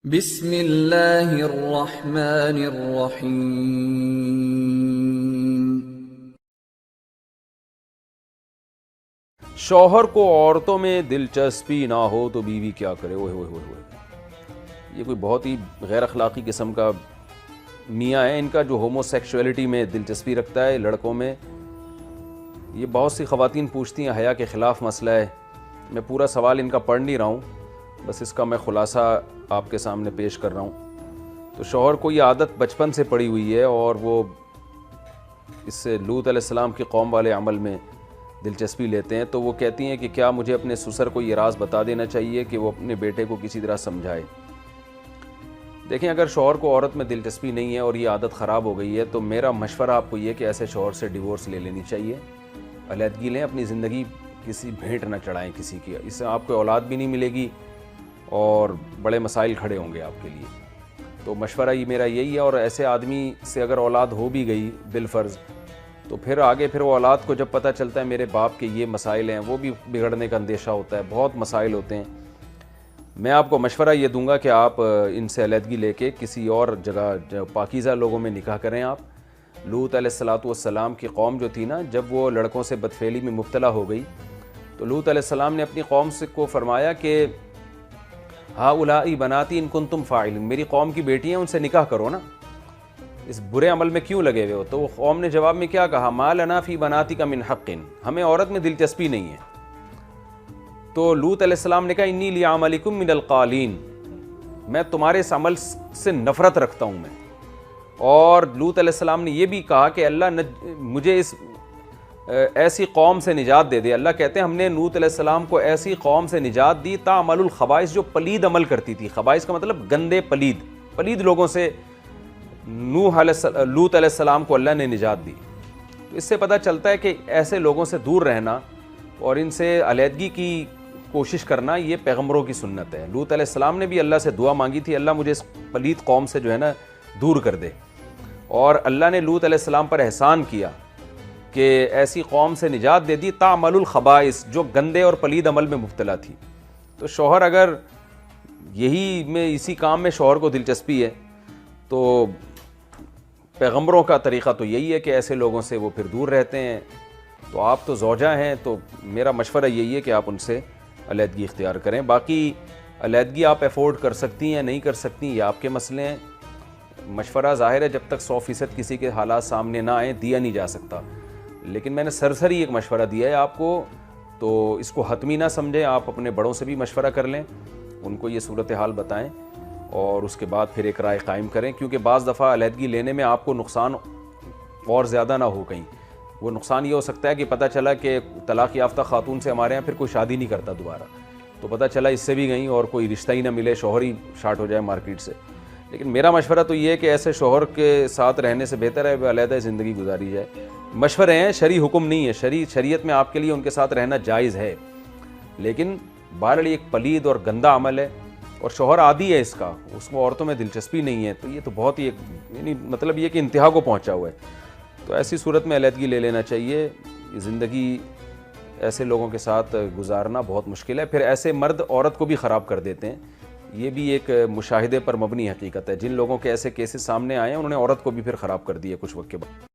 بسم اللہ الرحمن الرحیم۔ شوہر کو عورتوں میں دلچسپی نہ ہو تو بیوی کیا کرے؟ اوہ اوہ اوہ اوہ، یہ کوئی بہت ہی غیر اخلاقی قسم کا میاں ہے ان کا، جو ہومو سیکشولیٹی میں دلچسپی رکھتا ہے لڑکوں میں۔ یہ بہت سی خواتین پوچھتی ہیں، حیا کے خلاف مسئلہ ہے۔ میں پورا سوال ان کا پڑھ نہیں رہا ہوں، بس اس کا میں خلاصہ آپ کے سامنے پیش کر رہا ہوں۔ تو شوہر کو یہ عادت بچپن سے پڑی ہوئی ہے اور وہ اس سے لوط علیہ السلام کی قوم والے عمل میں دلچسپی لیتے ہیں۔ تو وہ کہتی ہیں کہ کیا مجھے اپنے سسر کو یہ راز بتا دینا چاہیے کہ وہ اپنے بیٹے کو کسی طرح سمجھائے۔ دیکھیں، اگر شوہر کو عورت میں دلچسپی نہیں ہے اور یہ عادت خراب ہو گئی ہے تو میرا مشورہ آپ کو یہ کہ ایسے شوہر سے ڈیورس لے لینی چاہیے، علیحدگی لیں، اپنی زندگی کسی بھیٹ نہ چڑھائیں کسی کی، اس سے آپ کو اولاد بھی نہیں ملے گی اور بڑے مسائل کھڑے ہوں گے آپ کے لیے۔ تو مشورہ یہ میرا یہی ہے، اور ایسے آدمی سے اگر اولاد ہو بھی گئی بالفرض تو پھر آگے وہ اولاد کو جب پتہ چلتا ہے میرے باپ کے یہ مسائل ہیں، وہ بھی بگڑنے کا اندیشہ ہوتا ہے، بہت مسائل ہوتے ہیں۔ میں آپ کو مشورہ یہ دوں گا کہ آپ ان سے علیحدگی لے کے کسی اور جگہ جو پاکیزہ لوگوں میں نکاح کریں۔ آپ لوط علیہ السلام کی قوم جو تھی نا، جب وہ لڑکوں سے بدفعلی میں مبتلا ہو گئی تو لوط علیہ السلام نے اپنی قوم سے کو فرمایا کہ ہؤلاء بناتی ان کنتم فاعلین، میری قوم کی بیٹیاں، ان سے نکاح کرو نا، اس برے عمل میں کیوں لگے ہوئے ہو؟ تو وہ قوم نے جواب میں کیا کہا؟ ما لنا فی بناتک من حق، ہمیں عورت میں دلچسپی نہیں ہے۔ تو لوط علیہ السلام نے کہا انی لعملکم من القالین، میں تمہارے اس عمل سے نفرت رکھتا ہوں میں۔ اور لوط علیہ السلام نے یہ بھی کہا کہ اللہ مجھے اس ایسی قوم سے نجات دے دے۔ اللہ کہتے ہیں ہم نے لوط علیہ السلام کو ایسی قوم سے نجات دی تعمل الخبائث، جو پلید عمل کرتی تھی۔ خبائث کا مطلب گندے، پلید لوگوں سے لوط علیہ السلام کو اللہ نے نجات دی۔ تو اس سے پتہ چلتا ہے کہ ایسے لوگوں سے دور رہنا اور ان سے علیحدگی کی کوشش کرنا یہ پیغمبروں کی سنت ہے۔ لوط علیہ السلام نے بھی اللہ سے دعا مانگی تھی، اللہ مجھے اس پلید قوم سے جو ہے نا دور کر دے، اور اللہ نے لوط علیہ السلام پر احسان کیا کہ ایسی قوم سے نجات دے دی تعمل الخبائث، جو گندے اور پلید عمل میں مبتلا تھی۔ تو شوہر اگر اسی کام میں شوہر کو دلچسپی ہے تو پیغمبروں کا طریقہ تو یہی ہے کہ ایسے لوگوں سے وہ پھر دور رہتے ہیں۔ تو آپ تو زوجہ ہیں، تو میرا مشورہ یہی ہے کہ آپ ان سے علیحدگی اختیار کریں۔ باقی علیحدگی آپ افورڈ کر سکتی ہیں نہیں کر سکتی، یہ آپ کے مسئلے ہیں۔ مشورہ ظاہر ہے جب تک 100% کسی کے حالات سامنے نہ آئیں دیا نہیں جا سکتا، لیکن میں نے سرسری ایک مشورہ دیا ہے آپ کو، تو اس کو حتمی نہ سمجھیں۔ آپ اپنے بڑوں سے بھی مشورہ کر لیں، ان کو یہ صورتحال بتائیں اور اس کے بعد پھر ایک رائے قائم کریں، کیونکہ بعض دفعہ علیحدگی لینے میں آپ کو نقصان اور زیادہ نہ ہو کہیں۔ وہ نقصان یہ ہو سکتا ہے کہ پتہ چلا کہ طلاق یافتہ خاتون سے ہمارے یہاں پھر کوئی شادی نہیں کرتا دوبارہ، تو پتہ چلا اس سے بھی گئیں اور کوئی رشتہ ہی نہ ملے، شوہر ہی شارٹ ہو جائے مارکیٹ سے۔ لیکن میرا مشورہ تو یہ ہے کہ ایسے شوہر کے ساتھ رہنے سے بہتر ہے علیحدہ زندگی گزاری جائے۔ مشورے ہیں، شرعی حکم نہیں ہے، شریعت میں آپ کے لیے ان کے ساتھ رہنا جائز ہے، لیکن بہرحال ایک پلید اور گندا عمل ہے اور شوہر عادی ہے اس کا، اس کو عورتوں میں دلچسپی نہیں ہے، تو یہ تو بہت ہی یعنی مطلب یہ کہ انتہا کو پہنچا ہوا ہے۔ تو ایسی صورت میں علیحدگی لے لینا چاہیے۔ زندگی ایسے لوگوں کے ساتھ گزارنا بہت مشکل ہے، پھر ایسے مرد عورت کو بھی خراب کر دیتے ہیں۔ یہ بھی ایک مشاہدے پر مبنی حقیقت ہے، جن لوگوں کے ایسے کیسز سامنے آئے ہیں انہوں نے عورت کو بھی پھر خراب کر دیا کچھ وقت کے بعد۔